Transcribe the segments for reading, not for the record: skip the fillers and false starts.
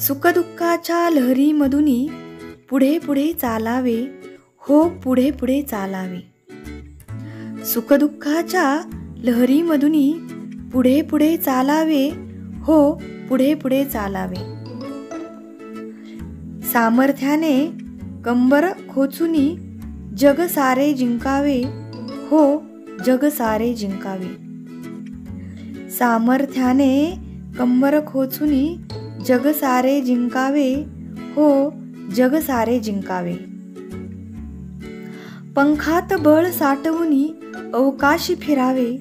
सुखदुःखाच्या लहरीमधुनी पुढे पुढे चालावे, हो पुढे पुढे चालावे. सुखदुःखाच्या लहरीमधुनी पुढे पुढे चालावे, हो पुढे पुढे चालावे. सामर्थ्याने कंबर खोचुनी जग सारे जिंकावे, हो जग सारे जिंकावे. सामर्थ्याने कंबर खोचुनी जग सारे जिंकावे, हो जग सारे जिंकावे. पंखात बळ साठवुनी अवकाशी फिरावे,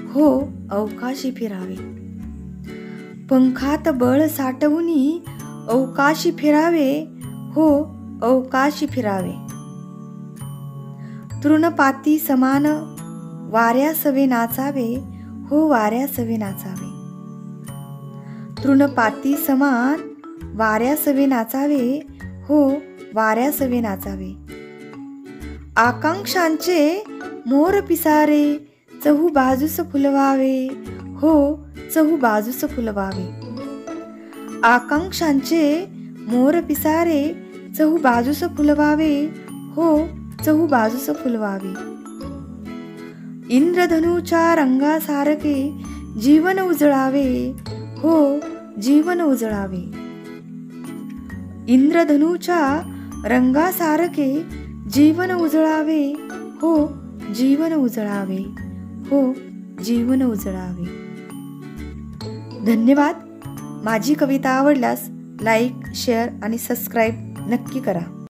हो अवकाशी फिरावे. पंखात बळ साठवुनी अवकाशी फिरावे, हो अवकाशी फिरावे. तृणपाती समान वाऱ्यासवे नाचावे, हो वाऱ्यासवे नाचावे. तृणपाती समान वाऱ्यासवे नाचावे, हो वाऱ्यासवे नाचावे. आकांक्षांचे मोर पिसारे चहू बाजूस फुलवावे, हो चहू बाजूस फुलवावे. आकांक्षांचे मोर पिसारे चहू बाजूस फुलवावे, हो चहू बाजूस फुलवावे. इंद्रधनुच्या रंगासारखे जीवन उजळावे, हो जीवन उजळावे. इंद्रधनुच्या रंगासारखे जीवन उजळावे, हो जीवन उजळावे, हो जीवन उजळावे. धन्यवाद. माझी कविता आवडल्यास लाईक, शेअर आणि सबस्क्राईब नक्की करा.